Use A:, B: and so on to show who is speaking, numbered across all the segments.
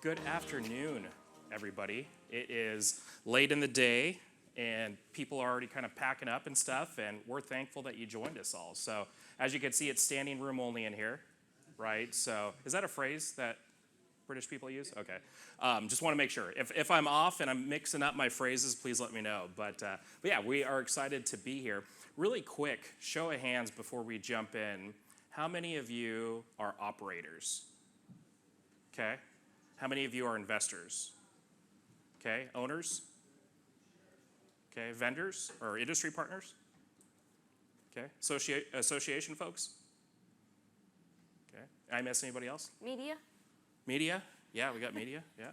A: Good afternoon, everybody. It is late in the day, and people are already kind of packing up and stuff, and we're thankful that you joined us all. So, as you can see, it's standing room only in here, right? So, is that a phrase that British people use? Okay. Just want to make sure. If I'm off and I'm mixing up my phrases, please let me know. But yeah, we are excited to be here. Really quick, show of hands before we jump in. How many of you are operators? Okay. How many of you are investors? Okay. Owners? Okay. Vendors or industry partners? Okay. Association folks? Okay. I miss anybody else?
B: Media?
A: Media? Yeah, we got media. Yeah.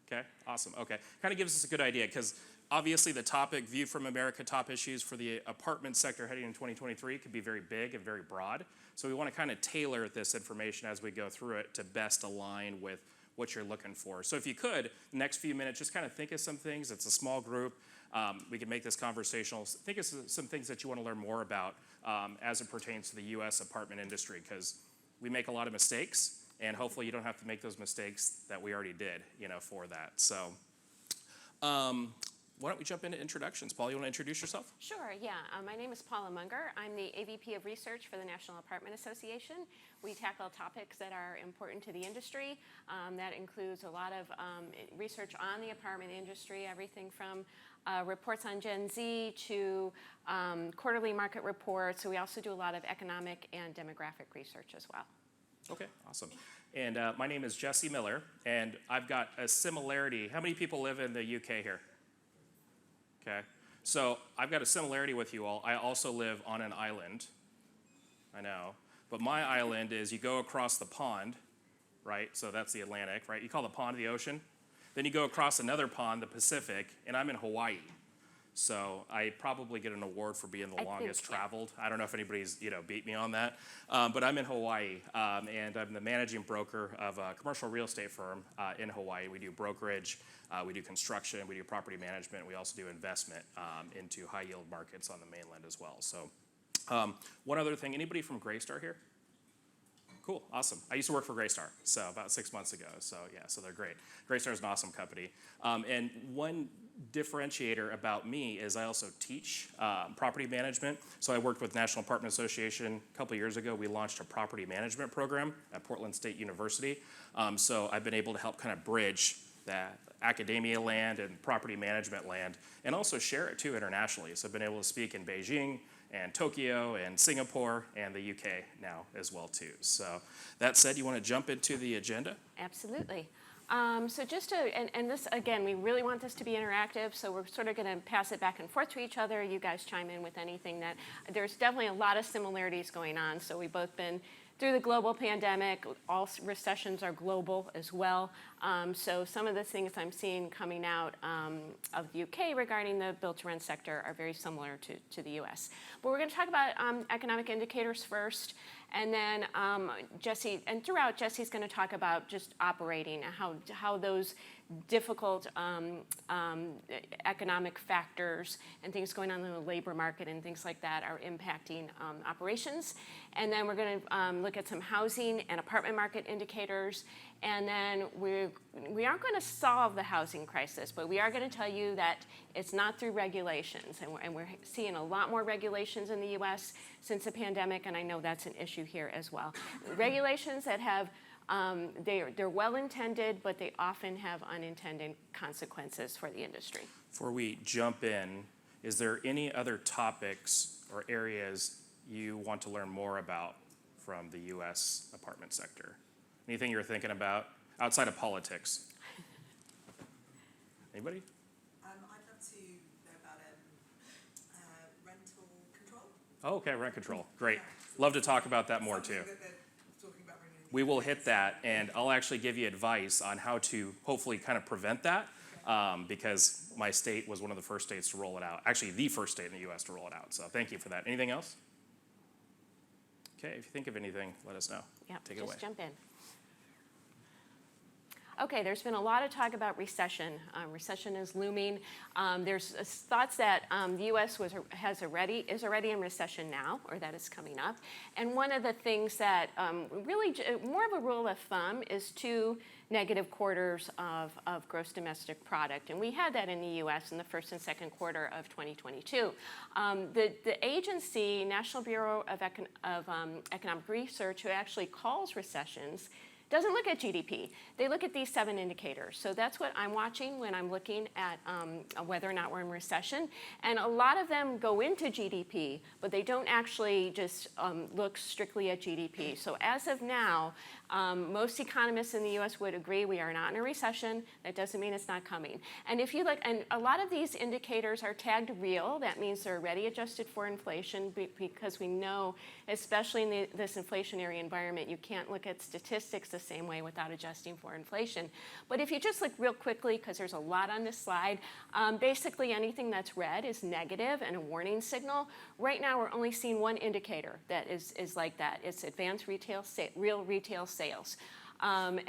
A: Okay, awesome. Okay, kind of gives us a good idea because obviously the topic, View from America, top issues for the apartment sector heading in 2023 could be very big and very broad. So we want to kind of tailor this information as we go through it to best align with what you're looking for. So if you could, the next few minutes, just kind of think of some things. It's a small group. We can make this conversational. Think of some things that you want to learn more about as it pertains to the U.S. apartment industry because we make a lot of mistakes. And hopefully you don't have to make those mistakes that we already did, for that. So why don't we jump into introductions? Paul, you want to introduce yourself?
B: Sure, yeah. My name is Paula Munger. I'm the AVP of Research for the National Apartment Association. We tackle topics that are important to the industry. That includes a lot of research on the apartment industry, everything from reports on Gen Z to quarterly market reports. So we also do a lot of economic and demographic research as well.
A: Okay, awesome. And my name is Jesse Miller, and I've got a similarity. How many people live in the UK here? Okay, so I've got a similarity with you all. I also live on an island. I know. But my island is you go across the pond, right? So that's the Atlantic, right? You call the pond the ocean. Then you go across another pond, the Pacific, and I'm in Hawaii. So I probably get an award for being the longest traveled. I don't know if anybody's beat me on that, but I'm in Hawaii, and I'm the managing broker of a commercial real estate firm in Hawaii. We do brokerage, we do construction, we do property management. We also do investment into high yield markets on the mainland as well. So one other thing, anybody from Greystar here? Cool, awesome. I used to work for Greystar, so about 6 months ago. So yeah, so they're great. Greystar is an awesome company. And one differentiator about me is I also teach property management. So I worked with National Apartment Association a couple years ago. We launched a property management program at Portland State University. So I've been able to help kind of bridge that academia land and property management land and also share it too internationally. So I've been able to speak in Beijing and Tokyo and Singapore and the UK now as well too. So that said, you want to jump into the agenda?
B: Absolutely. So just to, and this, again, we really want this to be interactive, so we're sort of going to pass it back and forth to each other. You guys chime in with anything that, there's definitely a lot of similarities going on. So we've both been through the global pandemic. All recessions are global as well. So some of the things I'm seeing coming out of the UK regarding the built-to-rent sector are very similar to the US. But we're going to talk about economic indicators first. And then Jesse, and throughout, Jesse's going to talk about just operating and how those difficult economic factors and things going on in the labor market and things like that are impacting operations. And then we're going to look at some housing and apartment market indicators. And then we aren't going to solve the housing crisis, but we are going to tell you that it's not through regulations. And we're seeing a lot more regulations in the U.S. since the pandemic, and I know that's an issue here as well. Regulations that have, they're well-intended, but they often have unintended consequences for the industry.
A: Before we jump in, is there any other topics or areas you want to learn more about from the U.S. apartment sector? Anything you're thinking about outside of politics? Anybody?
C: I'd love to know about rental control.
A: Oh, okay, rent control. Great. Love to talk about that more too. We will hit that, and I'll actually give you advice on how to hopefully kind of prevent that, because my state was one of the first states to roll it out. Actually, the first state in the U.S. to roll it out. So thank you for that. Anything else? Okay, if you think of anything, let us know.
B: Yeah,
A: take it away.
B: Just jump in. Okay, there's been a lot of talk about recession. Recession is looming. There's thoughts that the U.S. is already in recession now, or that is coming up. And one of the things that really more of a rule of thumb is to negative quarters of gross domestic product. And we had that in the US in the first and second quarter of 2022. The agency, National Bureau of Economic Research, who actually calls recessions, doesn't look at GDP. They look at these 7 indicators. So that's what I'm watching when I'm looking at whether or not we're in recession. And a lot of them go into GDP, but they don't actually just look strictly at GDP. So as of now, most economists in the US would agree we are not in a recession. That doesn't mean it's not coming. And if you look, and a lot of these indicators are tagged real. That means they're already adjusted for inflation because we know, especially in this inflationary environment, you can't look at statistics the same way without adjusting for inflation. But if you just look real quickly, because there's a lot on this slide, basically anything that's red is negative and a warning signal. Right now, we're only seeing one indicator that is like that. It's advanced real retail sales. And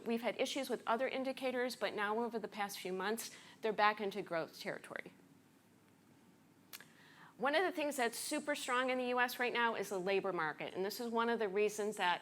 B: we've had issues with other indicators, but now over the past few months, they're back into growth territory. One of the things that's super strong in the US right now is the labor market. And this is one of the reasons that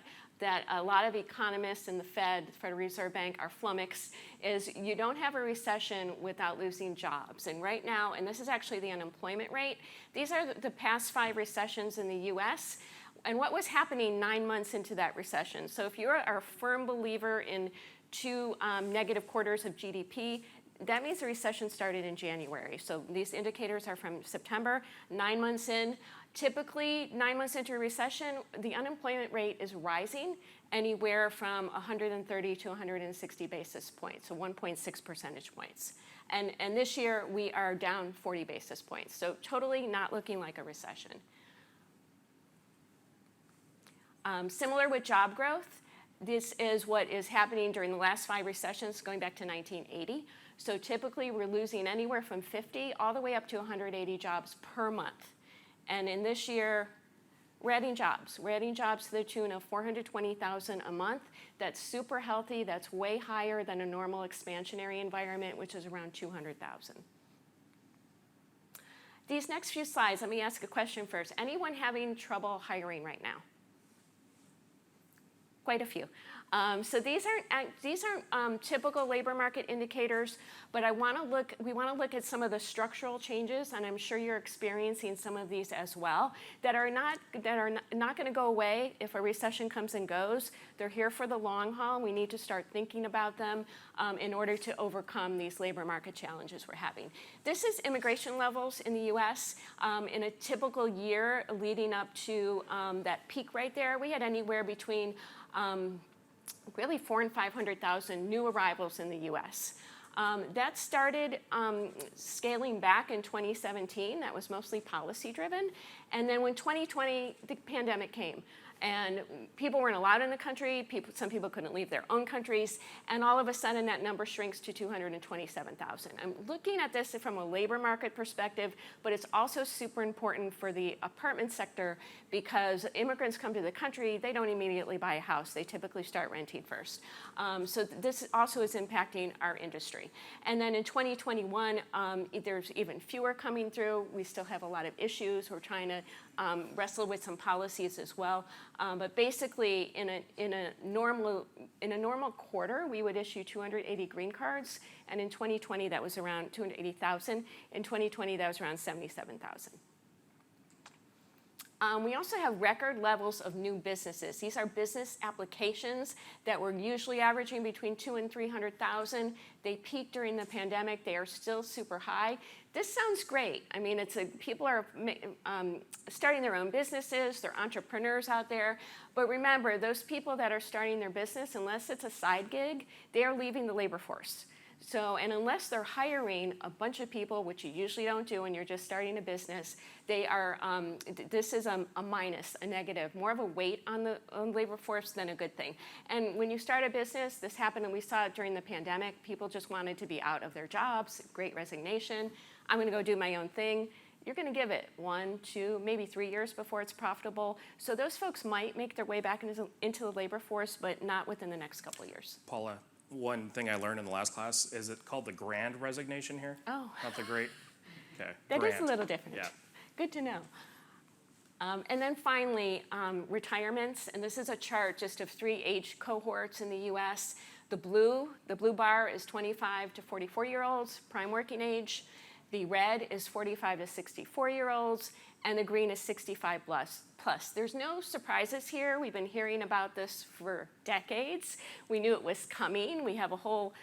B: a lot of economists in the Federal Reserve Bank, are flummoxed, is you don't have a recession without losing jobs. And right now, and this is actually the unemployment rate, these are the past 5 recessions in the US, and what was happening 9 months into that recession. So if you're a firm believer in 2 negative quarters of GDP, that means the recession started in January. So these indicators are from September, 9 months in. Typically, 9 months into a recession, the unemployment rate is rising anywhere from 130 to 160 basis points, so 1.6 percentage points. And this year, we are down 40 basis points, so totally not looking like a recession. Similar with job growth, this is what is happening during the last 5 recessions, going back to 1980. So typically, we're losing anywhere from 50 all the way up to 180 jobs per month. And in this year, we're adding jobs. We're adding jobs to the tune of 420,000 a month. That's super healthy. That's way higher than a normal expansionary environment, which is around 200,000. These next few slides, let me ask a question first. Anyone having trouble hiring right now? Quite a few. So these aren't typical labor market indicators, but we want to look at some of the structural changes, and I'm sure you're experiencing some of these as well, that are not going to go away if a recession comes and goes. They're here for the long haul. We need to start thinking about them in order to overcome these labor market challenges we're having. This is immigration levels in the U.S. In a typical year leading up to that peak right there. We had anywhere between really 400,000 and 500,000 new arrivals in the U.S. That started scaling back in 2017. That was mostly policy driven. And then when 2020, the pandemic came. And people weren't allowed in the country. Some people couldn't leave their own countries. And all of a sudden, that number shrinks to 227,000. I'm looking at this from a labor market perspective, but it's also super important for the apartment sector because immigrants come to the country, they don't immediately buy a house. They typically start renting first. So this also is impacting our industry. And then in 2021, there's even fewer coming through. We still have a lot of issues. We're trying to wrestle with some policies as well. But basically, in a normal quarter, we would issue 280 green cards, and in 2020 that was around 280,000. In 2020, that was around 77,000. We also have record levels of new businesses. These are business applications that were usually averaging between 200,000 and 300,000. They peaked during the pandemic. They are still super high. This sounds great. I mean, people are starting their own businesses. They're entrepreneurs out there. But remember, those people that are starting their business, unless it's a side gig, they are leaving the labor force. So, and unless they're hiring a bunch of people, which you usually don't do when you're just starting a business, they are, this is a minus, a negative, more of a weight on the labor force than a good thing. And when you start a business, this happened, and we saw it during the pandemic, people just wanted to be out of their jobs, great resignation. I'm gonna go do my own thing. You're gonna give it 1, 2, maybe 3 years before it's profitable. So those folks might make their way back into the labor force, but not within the next couple of years.
A: Paula, one thing I learned in the last class, is it called the grand resignation here?
B: Oh.
A: Not the great? Okay.
B: That
A: grand.
B: is a little different.
A: Yeah.
B: Good to know. And then finally, retirements. And this is a chart just of 3 age cohorts in the US. The blue bar is 25 to 44-year-olds, prime working age. The red is 45 to 64-year-olds, and the green is 65 plus. There's no surprises here. We've been hearing about this for decades. We knew it was coming. We have a whole,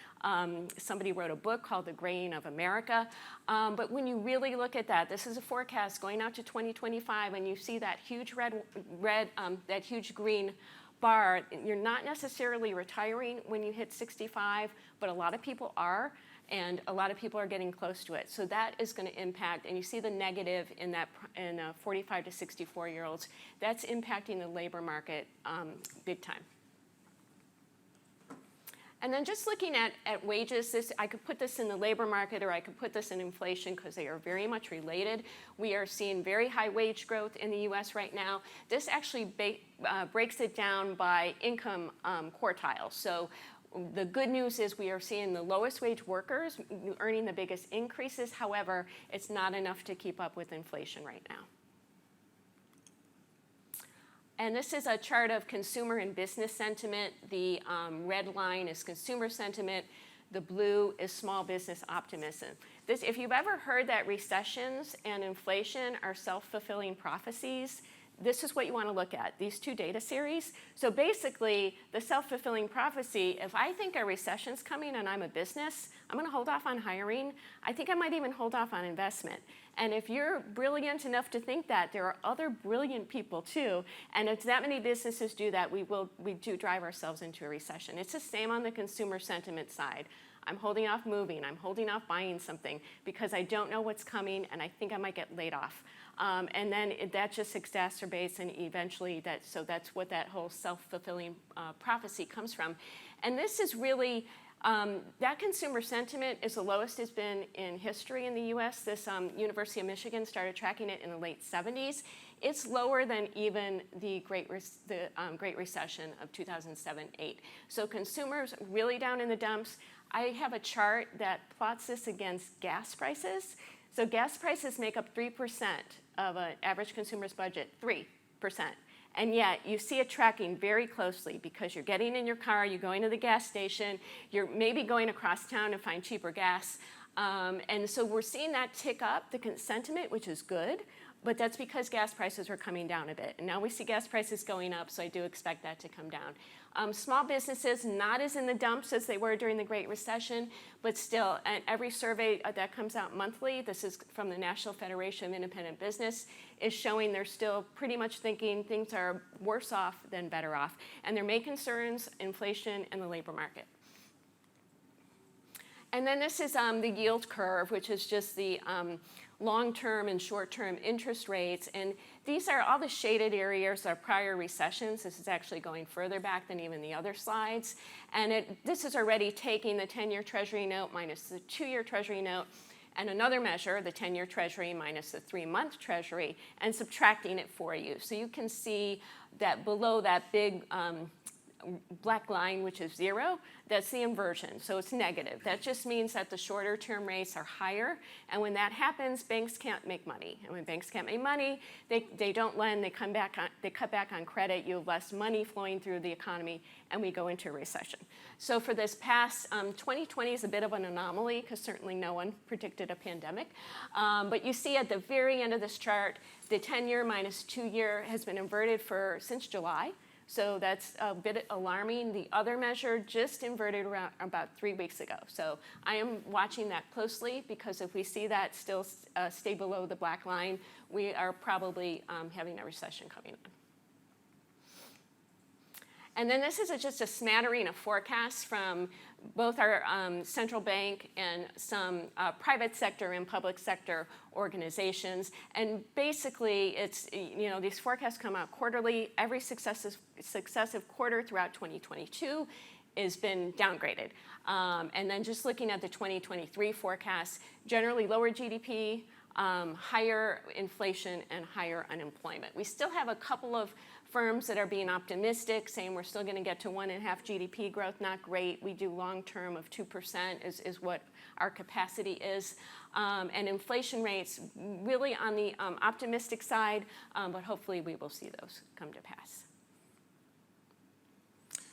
B: somebody wrote a book called The Graying of America. But when you really look at that, this is a forecast going out to 2025, and you see that huge that huge green bar. You're not necessarily retiring when you hit 65, but a lot of people are. And a lot of people are getting close to it. So that is going to impact, and you see the negative in 45 to 64-year-olds. That's impacting the labor market big time. And then just looking at wages, I could put this in the labor market or I could put this in inflation because they are very much related. We are seeing very high wage growth in the US right now. This actually breaks it down by income quartiles. So the good news is we are seeing the lowest wage workers earning the biggest increases. However, it's not enough to keep up with inflation right now. And this is a chart of consumer and business sentiment. The red line is consumer sentiment. The blue is small business optimism. If you've ever heard that recessions and inflation are self-fulfilling prophecies, this is what you want to look at, these two data series. So basically, the self-fulfilling prophecy, if I think a recession's coming and I'm a business, I'm going to hold off on hiring. I think I might even hold off on investment. And if you're brilliant enough to think that, there are other brilliant people too. And if that many businesses do that, we do drive ourselves into a recession. It's the same on the consumer sentiment side. I'm holding off moving. I'm holding off buying something because I don't know what's coming and I think I might get laid off. And then that just exacerbates, and eventually so that's what that whole self-fulfilling prophecy comes from. And this is really, that consumer sentiment is the lowest it's been in history in the US. This University of Michigan started tracking it in the late 70s. It's lower than even the Great Recession of 2007-8. So consumers really down in the dumps. I have a chart that plots this against gas prices. So gas prices make up 3% of an average consumer's budget, 3%. And yet you see it tracking very closely because you're getting in your car, you're going to the gas station, you're maybe going across town to find cheaper gas. And so we're seeing that tick up, the sentiment, which is good, but that's because gas prices are coming down a bit. And now we see gas prices going up, so I do expect that to come down. Small businesses, not as in the dumps as they were during the Great Recession, but still, and every survey that comes out monthly, this is from the National Federation of Independent Business, is showing they're still pretty much thinking things are worse off than better off. And their main concerns, inflation and the labor market. And then this is the yield curve, which is just the long-term and short-term interest rates. And these are all the shaded areas are prior recessions. This is actually going further back than even the other slides. And this is already taking the 10-year Treasury note minus the 2-year Treasury note and another measure, the 10-year Treasury minus the 3-month Treasury, and subtracting it for you. So you can see that below that big black line, which is 0, that's the inversion, so it's negative. That just means that the shorter term rates are higher, and when that happens, banks can't make money. And when banks can't make money, they don't lend, they cut back on credit, you have less money flowing through the economy, and we go into a recession. So for this past, 2020 is a bit of an anomaly, because certainly no one predicted a pandemic. But you see at the very end of this chart, the 10-year minus 2-year has been inverted since July. So that's a bit alarming. The other measure just inverted around about 3 weeks ago. So I am watching that closely because if we see that still stay below the black line, we are probably having a recession coming on. And then this is just a smattering of forecasts from both our central bank and some private sector and public sector organizations. And basically, it's, these forecasts come out quarterly. Every successive quarter throughout 2022 has been downgraded. And then just looking at the 2023 forecast, generally lower GDP, higher inflation, and higher unemployment. We still have a couple of firms that are being optimistic, saying we're still going to get to 1.5 GDP growth. Not great. We do long term of 2% is what our capacity is. And inflation rates really on the optimistic side, but hopefully we will see those come to pass.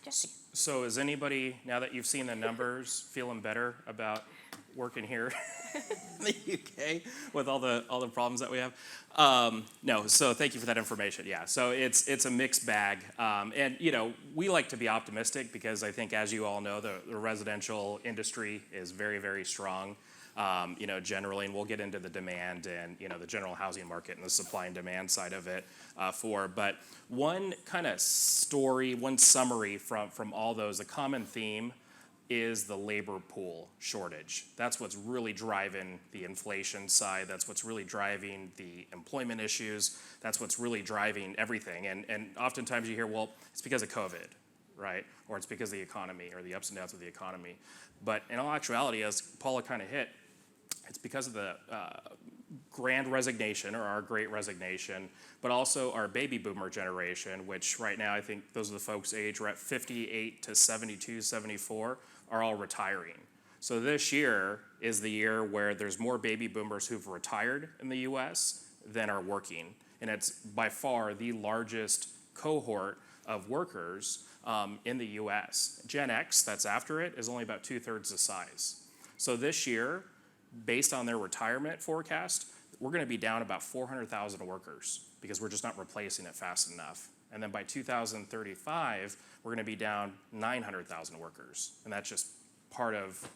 B: Jesse.
A: So is anybody, now that you've seen the numbers, feeling better about working here in the UK with all the problems that we have? No, so thank you for that information. Yeah, so it's a mixed bag. And, we like to be optimistic because I think, as you all know, the residential industry is very, very strong. Generally, and we'll get into the demand and, the general housing market and the supply and demand side of it but one kind of story, one summary from all those, a common theme is the labor pool shortage. That's what's really driving the inflation side. That's what's really driving the employment issues. That's what's really driving everything. And oftentimes you hear, well, it's because of COVID, right? Or it's because of the economy or the ups and downs of the economy. But in all actuality, as Paula kind of hit, it's because of the grand resignation, or our great resignation, but also our baby boomer generation, which right now I think those are the folks age, we're at 58 to 72, 74, are all retiring. So this year is the year where there's more baby boomers who've retired in the US than are working. And it's by far the largest cohort of workers in the US. Gen X, that's after it, is only about 2/3 the size. So this year, based on their retirement forecast, we're going to be down about 400,000 workers because we're just not replacing it fast enough. And then by 2035, we're going to be down 900,000 workers. And that's just part of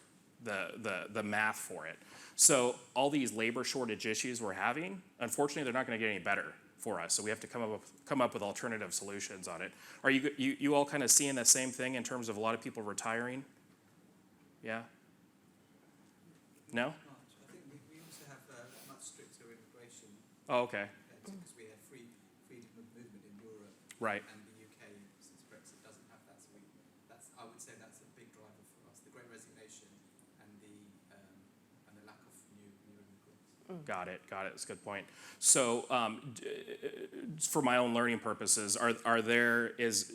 A: the math for it. So all these labor shortage issues we're having, unfortunately, they're not going to get any better for us. So we have to come up with alternative solutions on it. Are you all kind of seeing the same thing in terms of a lot of people retiring? Yeah? No?
D: I think we also have much stricter immigration
A: Oh, okay.
D: because we have freedom of movement in Europe.
A: Right.
D: And the UK, since Brexit, doesn't have that. So I would say that's a big driver for us. The Great Resignation and the lack of new immigrants.
A: Got it. That's a good point. So, for my own learning purposes, is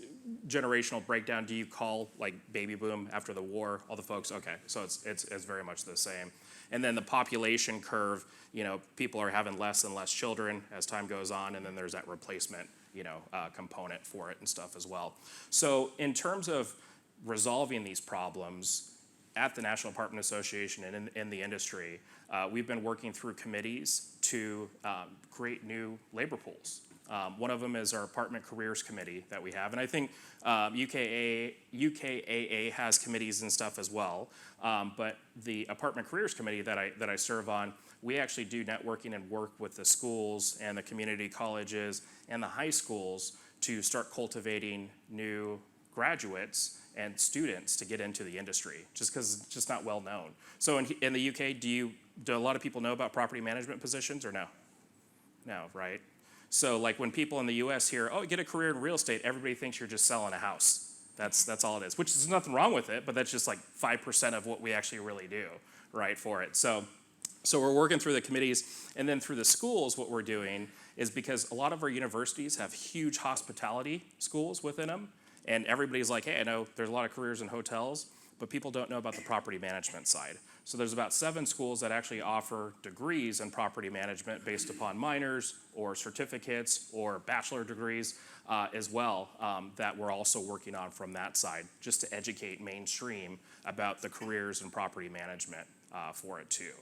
A: generational breakdown? Do you call like baby boom after the war? All the folks. Okay, so it's very much the same. And then the population curve. People are having less and less children as time goes on, and then there's that replacement, component for it and stuff as well. So, in terms of resolving these problems at the National Apartment Association and in the industry, we've been working through committees to create new labor pools. One of them is our Apartment Careers Committee that we have, and I think UKAA has committees and stuff as well. But the Apartment Careers Committee that I serve on, we actually do networking and work with the schools and the community colleges and the high schools to start cultivating new graduates and students to get into the industry, just because it's just not well known. So in the UK, do a lot of people know about property management positions or no? No, right? So like when people in the US hear, oh, get a career in real estate, everybody thinks you're just selling a house. That's all it is, which is nothing wrong with it, but that's just like 5% of what we actually really do, right, for it. So we're working through the committees, and then through the schools, what we're doing is, because a lot of our universities have huge hospitality schools within them, and everybody's like, hey, I know there's a lot of careers in hotels, but people don't know about the property management side. So there's about 7 schools that actually offer degrees in property management based upon minors or certificates or bachelor degrees as well, that we're also working on from that side, just to educate mainstream about the careers in property management for it too.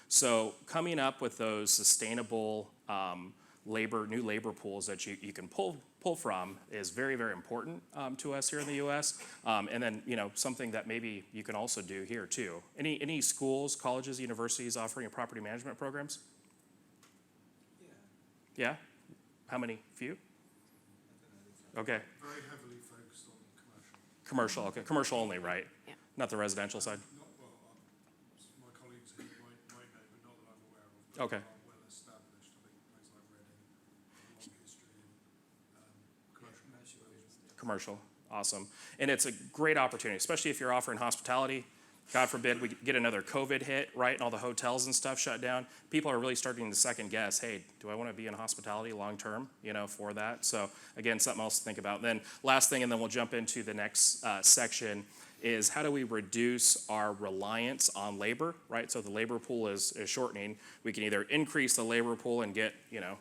A: So coming up with those sustainable new labor pools that you can pull from is very, very important to us here in the U.S. And then, something that maybe you can also do here too. Any schools, colleges, universities offering property management programs?
D: Yeah.
A: Yeah? How many? Few? Okay.
E: Very heavily focused on commercial.
A: Commercial, okay. Commercial only, right?
B: Yeah.
A: Not the residential side?
E: Not well. My colleagues here might know, but not that I'm aware of. But
A: Okay.
E: are well established. I think places like Reading, long history in commercial.
A: Commercial, awesome. And it's a great opportunity, especially if you're offering hospitality. God forbid we get another COVID hit, right, and all the hotels and stuff shut down. People are really starting to second guess, hey, do I want to be in hospitality long term, for that? So again, something else to think about. And then last thing, and then we'll jump into the next section, is how do we reduce our reliance on labor, right? So the labor pool is shortening. We can either increase the labor pool and get,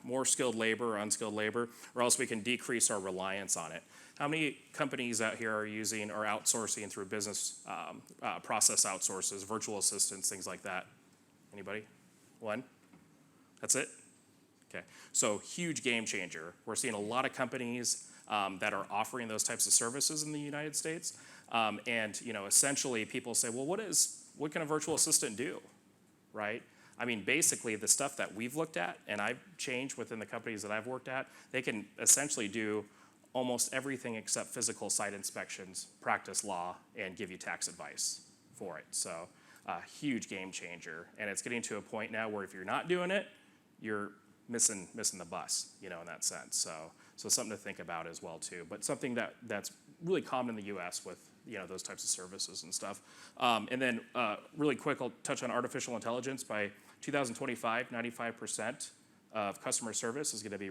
A: more skilled labor or unskilled labor, or else we can decrease our reliance on it. How many companies out here are using or outsourcing through business process outsources, virtual assistants, things like that? Anybody? One? That's it? Okay, so huge game changer. We're seeing a lot of companies that are offering those types of services in the United States. And essentially people say, well, what can a virtual assistant do, right? I mean, basically the stuff that we've looked at and I've changed within the companies that I've worked at, they can essentially do almost everything except physical site inspections, practice law, and give you tax advice for it. So huge game changer. And it's getting to a point now where if you're not doing it, you're missing the bus, in that sense. So something to think about as well too. But something that's really common in the U.S. with those types of services and stuff. And then really quick, I'll touch on artificial intelligence. By 2025, 95% of customer service is going to be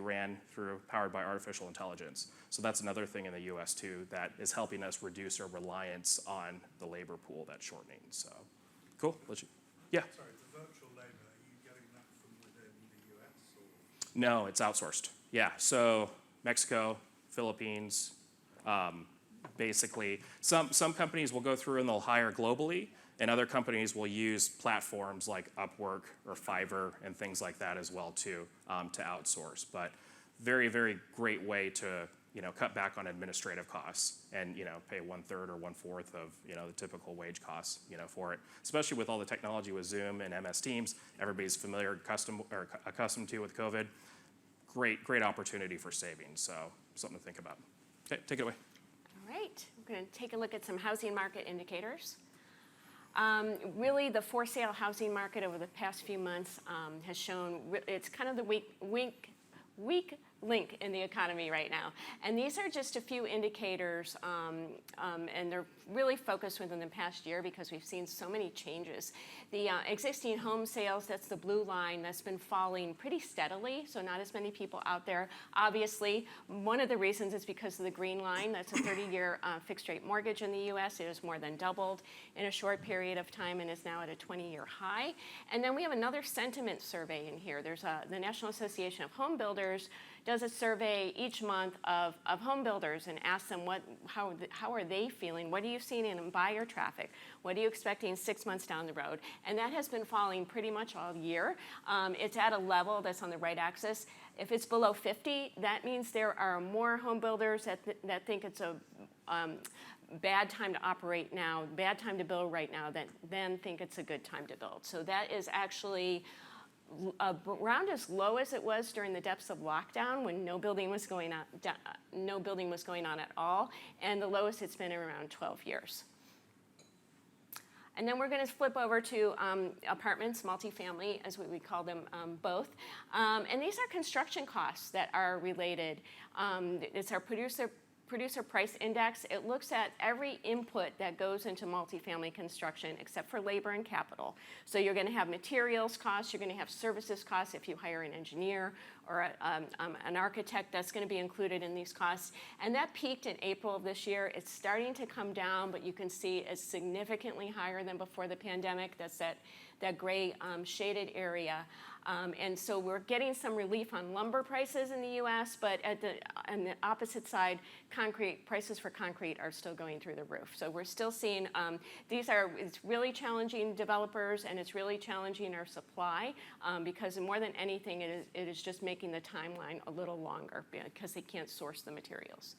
A: powered by artificial intelligence. So that's another thing in the U.S. too that is helping us reduce our reliance on the labor pool that's shortening. So, cool. Yeah.
E: Sorry, the virtual labour, are you getting that from within the US or?
A: No, it's outsourced. Yeah. So Mexico, Philippines. Basically, some companies will go through and they'll hire globally, and other companies will use platforms like Upwork or Fiverr and things like that as well too to outsource. But very, very great way to cut back on administrative costs and pay 1/3 or 1/4 of the typical wage costs for it. Especially with all the technology with Zoom and MS Teams, everybody's accustomed to with COVID. Great opportunity for savings. So something to think about. Okay, take it away.
B: All right, we're going to take a look at some housing market indicators. Really, the for sale housing market over the past few months has shown it's kind of the weak link in the economy right now. And these are just a few indicators, and they're really focused within the past year because we've seen so many changes. The existing home sales, that's the blue line, that's been falling pretty steadily, so not as many people out there. Obviously, one of the reasons is because of the green line. That's a 30-year fixed rate mortgage in the U.S. It has more than doubled in a short period of time and is now at a 20-year high. And then we have another sentiment survey in here. There's the National Association of Home Builders does a survey each month of home builders and asks them how are they feeling? What are you seeing in buyer traffic? What are you expecting 6 months down the road? And that has been falling pretty much all year. It's at a level that's on the right axis. If it's below 50, that means there are more home builders that think it's a bad time to operate now, bad time to build right now, than think it's a good time to build. So that is actually around as low as it was during the depths of lockdown when no building was going on at all, and the lowest it's been in around 12 years. And then we're going to flip over to apartments, multifamily, as we call them both. And these are construction costs that are related. It's our producer price index. It looks at every input that goes into multifamily construction except for labor and capital. So you're going to have materials costs, you're going to have services costs if you hire an engineer or an architect, that's going to be included in these costs. And that peaked in April of this year. It's starting to come down, but you can see it's significantly higher than before the pandemic. That's that gray shaded area. And so we're getting some relief on lumber prices in the U.S., but on the opposite side, prices for concrete are still going through the roof. So we're still seeing it's really challenging developers, and it's really challenging our supply because more than anything, it is just making the timeline a little longer because they can't source the materials.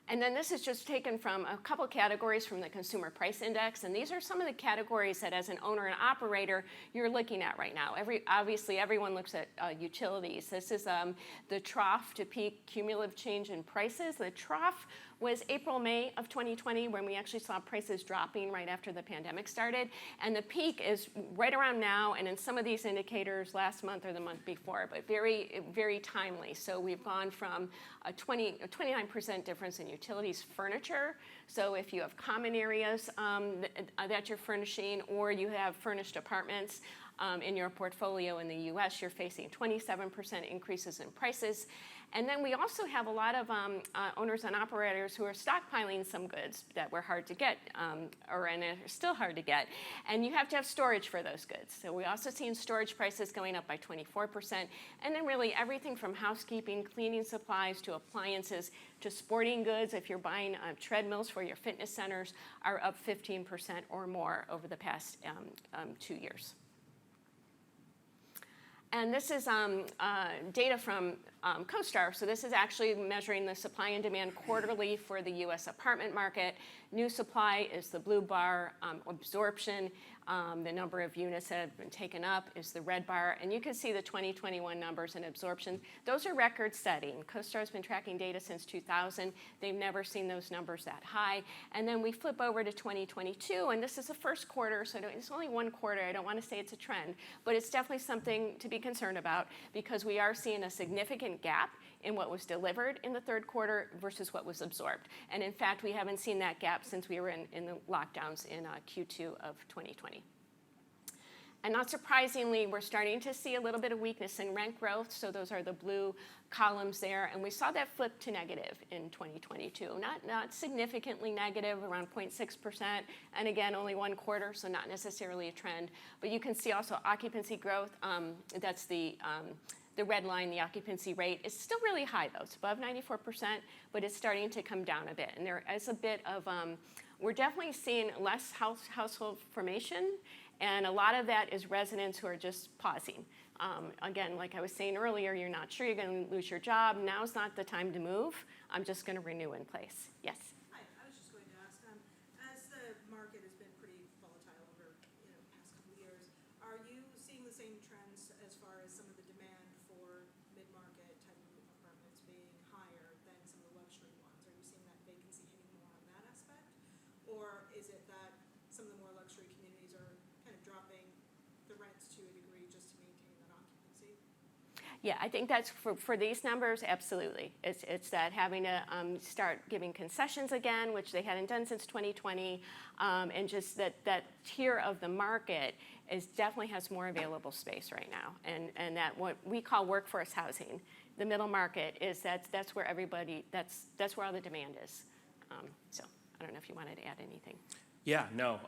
B: And then this is just taken from a couple categories from the Consumer Price Index, and these are some of the categories that as an owner and operator you're looking at right now. Obviously everyone looks at utilities. This is the trough to peak cumulative change in prices. The trough was April, May of 2020 when we actually saw prices dropping right after the pandemic started. And the peak is right around now, and in some of these indicators last month or the month before, but very, very timely. So we've gone from a 29% difference in utilities furniture. So if you have common areas that you're furnishing or you have furnished apartments, in your portfolio in the US, you're facing 27% increases in prices. And then we also have a lot of owners and operators who are stockpiling some goods that were hard to get, and are still hard to get. And you have to have storage for those goods. So we also seen storage prices going up by 24%. And then really everything from housekeeping, cleaning supplies, to appliances, to sporting goods. If you're buying treadmills for your fitness centers, are up 15% or more over the past 2 years. And this is data from CoStar. So this is actually measuring the supply and demand quarterly for the US apartment market. New supply is the blue bar. Absorption, the number of units that have been taken up, is the red bar. And you can see the 2021 numbers in absorption. Those are record setting. CoStar's been tracking data since 2000. They've never seen those numbers that high. And then we flip over to 2022, and this is the first quarter, so it's only one quarter. I don't want to say it's a trend, but it's definitely something to be concerned about, because we are seeing a significant gap in what was delivered in the third quarter versus what was absorbed. And in fact, we haven't seen that gap since we were in the lockdowns in Q2 of 2020. And not surprisingly, we're starting to see a little bit of weakness in rent growth. So those are the blue columns there. And we saw that flip to negative in 2022. Not significantly negative, around 0.6%. And again, only one quarter, so not necessarily a trend. But you can see also occupancy growth. That's the red line, the occupancy rate, is still really high, though. It's above 94%, but it's starting to come down a bit. And there is a bit of, we're definitely seeing less household formation. And a lot of that is residents who are just pausing. Again, like I was saying earlier, you're not sure you're going to lose your job. Now's not the time to move. I'm just going to renew in place. Yes?
C: Hi, I was just going to ask, as the market has been pretty volatile over past couple of years, are you seeing the same trends as far as some of the demand for mid-market type of apartments being higher than some of the luxury ones? Are you seeing that vacancy hitting more on that aspect? Or is it that some of the more luxury communities are kind of dropping the rents to a degree just to maintain that occupancy?
B: Yeah, I think that's for these numbers, absolutely. It's that having to start giving concessions again, which they hadn't done since 2020, and just that tier of the market definitely has more available space right now, and that what we call workforce housing, the middle market, that's where everybody that's where all the demand is. So I don't know if you wanted to add anything.
A: Yeah, no,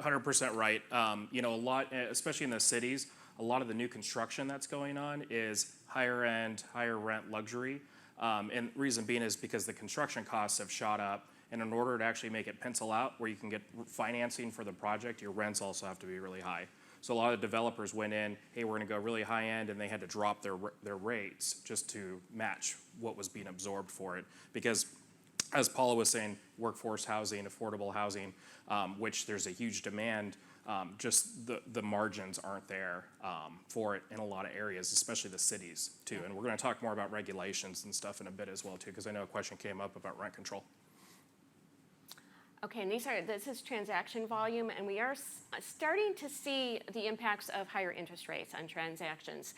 A: 100% right. A lot, especially in the cities, a lot of the new construction that's going on is higher end, higher rent luxury. And the reason being is because the construction costs have shot up. And in order to actually make it pencil out where you can get financing for the project, your rents also have to be really high. So a lot of developers went in, hey, we're going to go really high end, and they had to drop their rates just to match what was being absorbed for it. Because as Paula was saying, workforce housing, affordable housing, which there's a huge demand, just the margins aren't there for it in a lot of areas, especially the cities too. And we're going to talk more about regulations and stuff in a bit as well too, because I know a question came up about rent control.
B: Okay, and this is transaction volume, and we are starting to see the impacts of higher interest rates on transactions.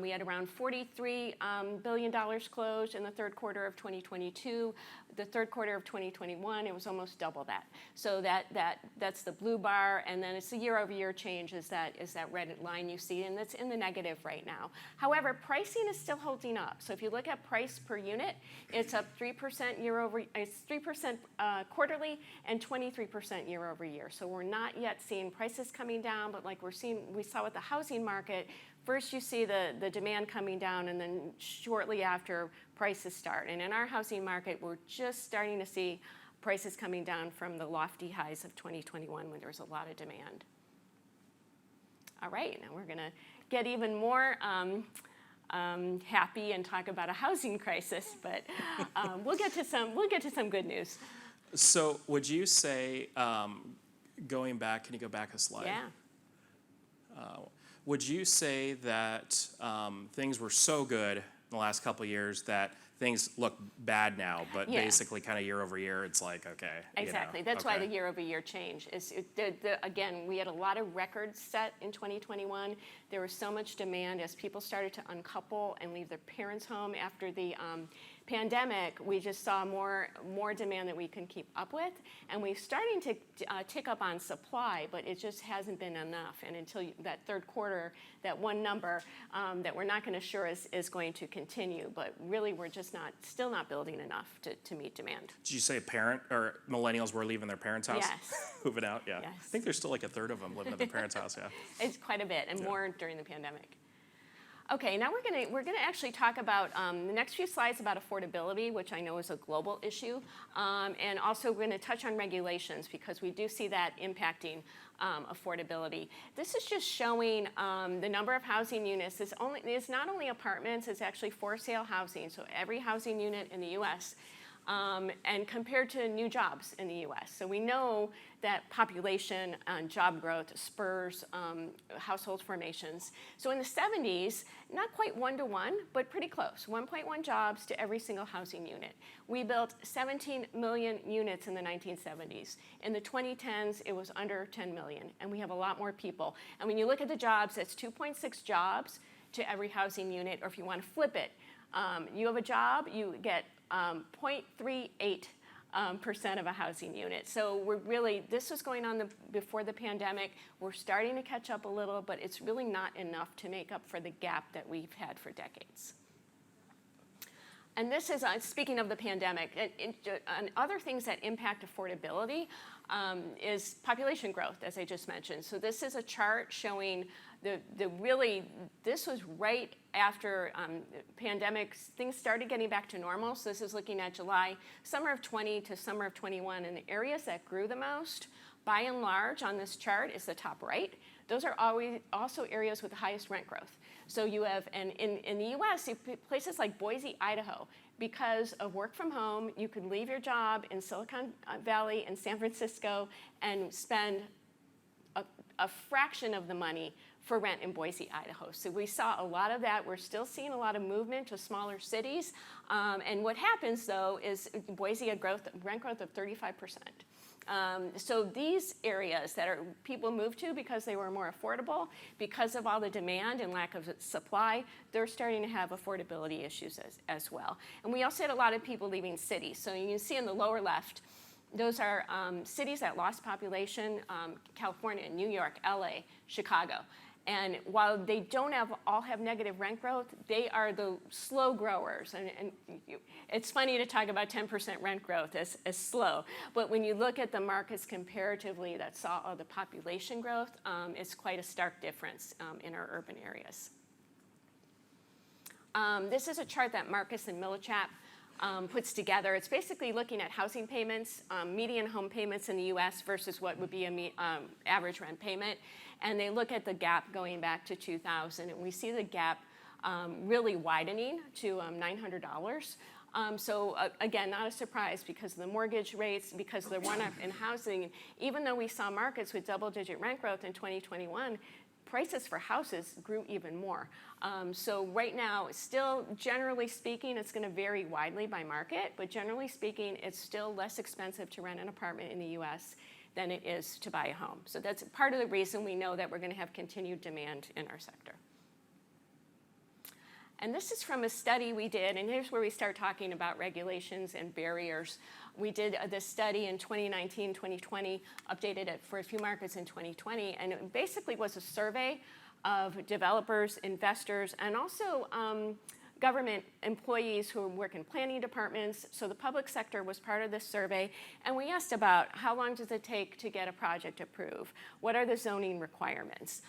B: We had around $43 billion closed in the third quarter of 2022. The third quarter of 2021, it was almost double that. So that's the blue bar, and then it's the year-over-year change is that red line you see, and that's in the negative right now. However, pricing is still holding up. So if you look at price per unit, it's up 3% it's 3% quarterly, and 23% year over year. So we're not yet seeing prices coming down, but like we saw with the housing market, first you see the demand coming down, and then shortly after prices start. And in our housing market, we're just starting to see prices coming down from the lofty highs of 2021 when there was a lot of demand. All right, now we're gonna get even more happy and talk about a housing crisis, but we'll get to some good news.
A: So would you say, going back, can you go back a slide?
B: Yeah.
A: Would you say that things were so good in the last couple of years that things look bad now, but
B: Yeah.
A: basically kind of year over year, it's like, okay.
B: Exactly. That's why the year-over-year change is. Again, we had a lot of records set in 2021. There was so much demand as people started to uncouple and leave their parents' home after the pandemic, we just saw more demand that we can keep up with, and we're starting to tick up on supply, but it just hasn't been enough. And until that third quarter, that one number that we're not going to assure is going to continue, but really we're just still not building enough to meet demand.
A: Did you say parent or millennials were leaving their parents' house?
B: Yes.
A: Moving out, yeah.
B: Yes.
A: I think there's still like a third of them living at their parents' house, yeah.
B: It's quite a bit, and more during the pandemic. Okay, now we're gonna actually talk about the next few slides about affordability, which I know is a global issue, and also we're gonna touch on regulations because we do see that impacting affordability. This is just showing the number of housing units. It's not only apartments, it's actually for sale housing, so every housing unit in the U.S. And compared to new jobs in the U.S. So we know that population and job growth spurs household formations. So in the 70s, not quite 1-to-1, but pretty close, 1.1 jobs to every single housing unit. We built 17 million units in the 1970s. In the 2010s, it was under 10 million, and we have a lot more people. And when you look at the jobs, that's 2.6 jobs to every housing unit, or if you want to flip it, you have a job, you get 0.38% of a housing unit. So this was going on before the pandemic. We're starting to catch up a little, but it's really not enough to make up for the gap that we've had for decades. And this is, speaking of the pandemic, and other things that impact affordability is population growth, as I just mentioned. So this is a chart showing this was right after pandemic, things started getting back to normal. So this is looking at summer of 20 to summer of 21, and the areas that grew the most, by and large on this chart is the top right. Those are always also areas with the highest rent growth. So you have, and in the US, places like Boise, Idaho, because of work from home, you could leave your job in Silicon Valley and San Francisco and spend a fraction of the money for rent in Boise, Idaho. So we saw a lot of that. We're still seeing a lot of movement to smaller cities. And what happens, though, is Boise had rent growth of 35%. So these areas that people move to because they were more affordable, because of all the demand and lack of supply, they're starting to have affordability issues as well. And we also had a lot of people leaving cities. So you can see in the lower left, those are cities that lost population, California, New York, LA, Chicago. And while they don't all have negative rent growth, they are the slow growers. And it's funny to talk about 10% rent growth as slow. But when you look at the markets comparatively that saw all the population growth, it's quite a stark difference in our urban areas. This is a chart that Marcus and Millichap puts together. It's basically looking at housing payments, median home payments in the US versus what would be an average rent payment. And they look at the gap going back to 2000, and we see the gap really widening to $900. So again, not a surprise because of the mortgage rates, because of the run-up in housing. Even though we saw markets with double-digit rent growth in 2021, prices for houses grew even more. So right now, still generally speaking, it's going to vary widely by market, but generally speaking, it's still less expensive to rent an apartment in the US than it is to buy a home. So that's part of the reason we know that we're going to have continued demand in our sector. And this is from a study we did, and here's where we start talking about regulations and barriers. We did this study in 2019, 2020, updated it for a few markets in 2020, and it basically was a survey of developers, investors, and also government employees who work in planning departments. So the public sector was part of this survey, and we asked about how long does it take to get a project approved? What are the zoning requirements?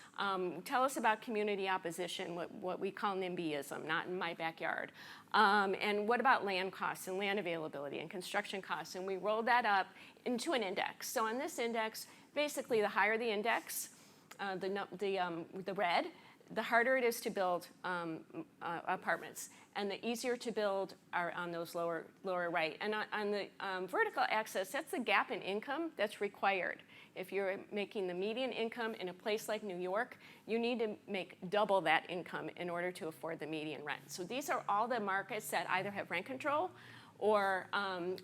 B: Tell us about community opposition, what we call NIMBYism, not in my backyard. And what about land costs and land availability and construction costs? And we rolled that up into an index. So on this index, basically the higher the index, the red, the harder it is to build apartments, and the easier to build are on those lower right. And on the vertical axis, that's the gap in income that's required. If you're making the median income in a place like New York, you need to make double that income in order to afford the median rent. So these are all the markets that either have rent control or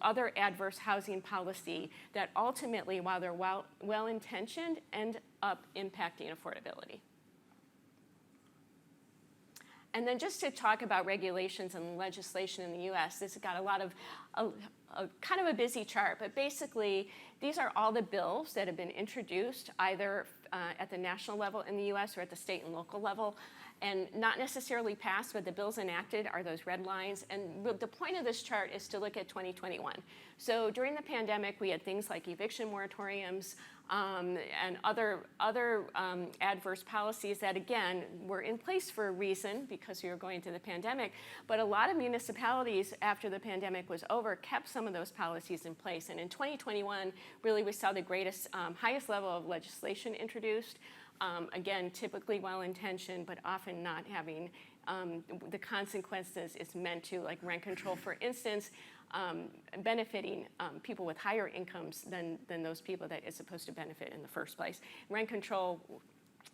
B: other adverse housing policy that ultimately, while they're well-intentioned, end up impacting affordability. And then just to talk about regulations and legislation in the US, this has got a lot of, kind of a busy chart, but basically these are all the bills that have been introduced either at the national level in the US or at the state and local level, and not necessarily passed, but the bills enacted are those red lines. And the point of this chart is to look at 2021. So during the pandemic, we had things like eviction moratoriums and other adverse policies that, again, were in place for a reason because we were going through the pandemic. But a lot of municipalities, after the pandemic was over, kept some of those policies in place. And in 2021, really we saw the greatest, highest level of legislation introduced. Again, typically well-intentioned, but often not having the consequences it's meant to, like rent control, for instance, benefiting people with higher incomes than those people that it's supposed to benefit in the first place. Rent control,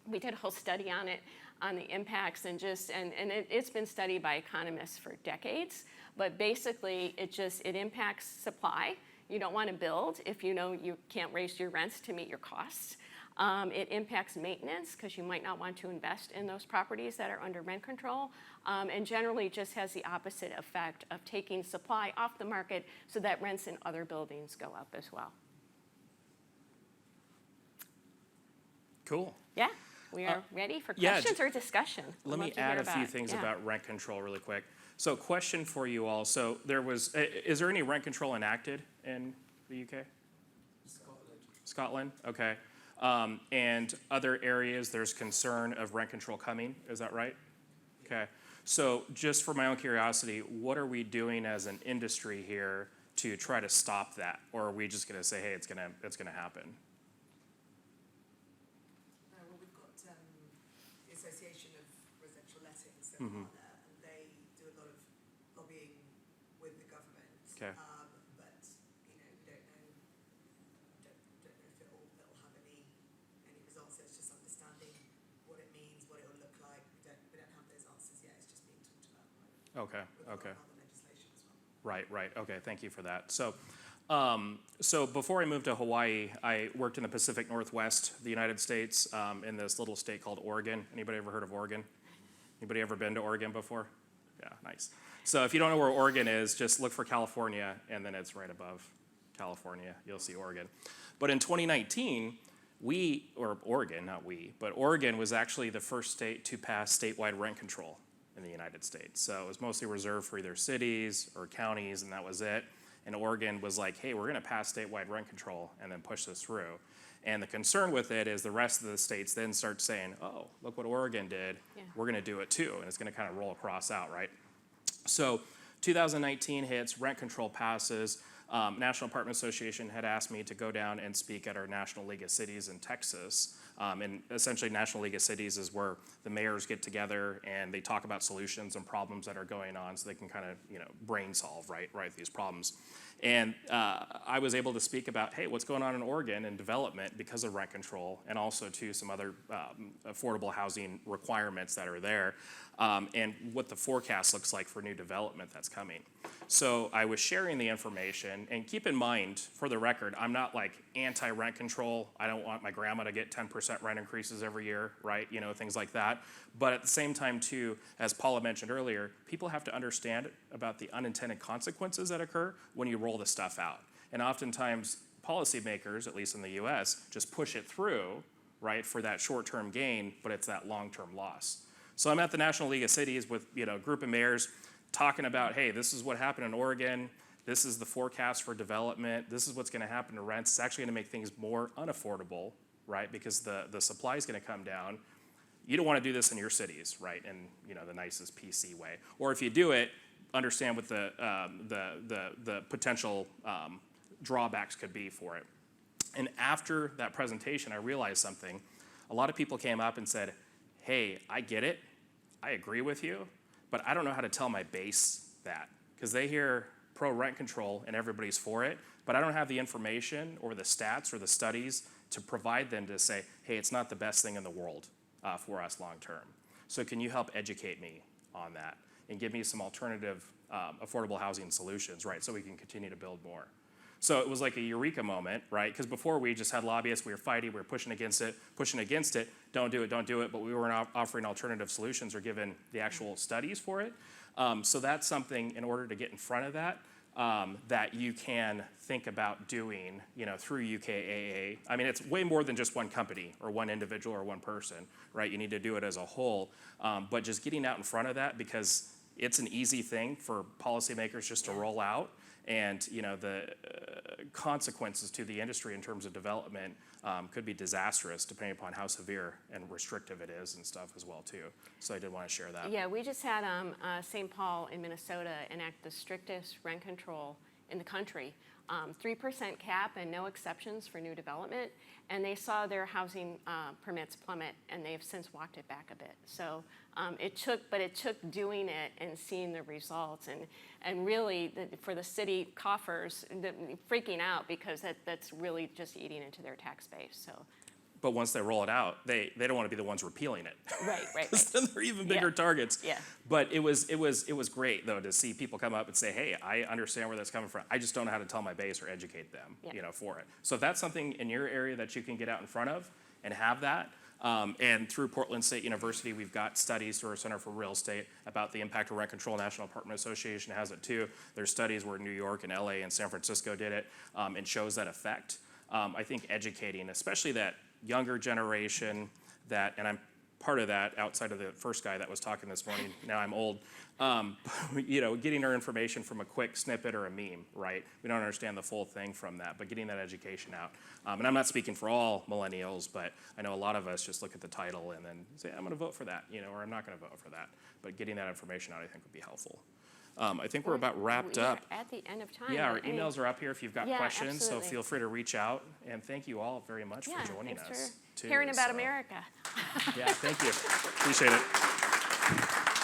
B: we did a whole study on it, on the impacts, and it's been studied by economists for decades, but basically it impacts supply. You don't want to build if you know you can't raise your rents to meet your costs. It impacts maintenance because you might not want to invest in those properties that are under rent control, and generally just has the opposite effect of taking supply off the market so that rents in other buildings go up as well.
A: Cool.
B: Yeah, we are ready for questions or discussion.
A: Let me add a few things about rent control really quick. So question for you all. So is there any rent control enacted in the UK? Scotland, okay. And other areas, there's concern of rent control coming, is that right? Okay. So just for my own curiosity, what are we doing as an industry here to try to stop that? Or are we just gonna say, hey, it's gonna happen?
F: Well, we've got the Association of Residential Lettings, so and they do a lot of lobbying with the government.
A: Okay.
F: But we don't know if it'll have any results. It's just understanding what it means, what it will look like. We don't have those answers yet. It's just being talked about.
A: Okay.
F: With
A: Okay.
F: other legislation as well.
A: Right. Okay, thank you for that. So, so before I moved to Hawaii, I worked in the Pacific Northwest, the United States, in this little state called Oregon. Anybody ever heard of Oregon? Anybody ever been to Oregon before? Yeah, nice. So if you don't know where Oregon is, just look for California, and then it's right above California. You'll see Oregon. But in 2019, Oregon was actually the first state to pass statewide rent control in the United States. So it was mostly reserved for either cities or counties, and that was it. And Oregon was like, hey, we're gonna pass statewide rent control and then push this through. And the concern with it is the rest of the states then start saying, oh, look what Oregon did. Yeah. We're gonna do it too, and it's gonna kind of roll across out, right? So 2019 hits, rent control passes. National Apartment Association had asked me to go down and speak at our National League of Cities in Texas. And essentially National League of Cities is where the mayors get together and they talk about solutions and problems that are going on so they can kind of, brain solve, right, these problems. And I was able to speak about, hey, what's going on in Oregon and development because of rent control, and also to some other affordable housing requirements that are there, and what the forecast looks like for new development that's coming. So I was sharing the information, and keep in mind, for the record, I'm not like anti-rent control. I don't want my grandma to get 10% rent increases every year, right? Things like that. But at the same time too, as Paula mentioned earlier, people have to understand about the unintended consequences that occur when you roll this stuff out. And oftentimes policymakers, at least in the US, just push it through, right, for that short-term gain, but it's that long-term loss. So I'm at the National League of Cities with a group of mayors talking about, hey, this is what happened in Oregon. This is the forecast for development. This is what's gonna happen to rents. It's actually gonna make things more unaffordable, right? Because the supply is gonna come down. You don't wanna do this in your cities, right? In the nicest PC way. Or if you do it, understand what the potential drawbacks could be for it. And after that presentation, I realized something. A lot of people came up and said, hey, I get it. I agree with you, but I don't know how to tell my base that. Because they hear pro-rent control and everybody's for it, but I don't have the information or the stats or the studies to provide them to say, hey, it's not the best thing in the world for us long term. So can you help educate me on that and give me some alternative affordable housing solutions, right, so we can continue to build more. So it was like a eureka moment, right? Because before we just had lobbyists, we were fighting, we were pushing against it, don't do it, but we weren't offering alternative solutions or given the actual studies for it. So that's something, in order to get in front of that, that you can think about doing, through UKAA. I mean, it's way more than just one company or one individual or one person, right? You need to do it as a whole, but just getting out in front of that, because it's an easy thing for policymakers just to roll out, and the consequences to the industry in terms of development could be disastrous depending upon how severe and restrictive it is and stuff as well too. So I did want to share that.
B: Yeah, we just had St. Paul in Minnesota enact the strictest rent control in the country. 3% cap and no exceptions for new development, and they saw their housing permits plummet, and they've since walked it back a bit. So it took doing it and seeing the results, and really for the city coffers, freaking out, because that's really just eating into their tax base. So.
A: But once they roll it out, they don't want to be the ones repealing it.
B: Right.
A: Then they're even bigger targets.
B: Yeah.
A: But it was great though to see people come up and say, hey, I understand where that's coming from. I just don't know how to tell my base or educate them, for it. So if that's something in your area that you can get out in front of and have that, and through Portland State University, we've got studies through our Center for Real Estate about the impact of rent control. National Apartment Association has it too. There's studies where New York and LA and San Francisco did it, and shows that effect. I think educating, especially that younger generation, and I'm part of that outside of the first guy that was talking this morning, now I'm old, getting our information from a quick snippet or a meme, right? We don't understand the full thing from that, but getting that education out. And I'm not speaking for all millennials, but I know a lot of us just look at the title and then say, I'm gonna vote for that, or I'm not gonna vote for that. But getting that information out, I think, would be helpful. I think we're about wrapped up.
B: At the end of time.
A: Yeah, our emails are up here if you've got questions,
B: absolutely.
A: so feel free to reach out. And thank you all very much for joining
B: thanks
A: us.
B: for hearing about America.
A: Yeah, thank you. Appreciate it.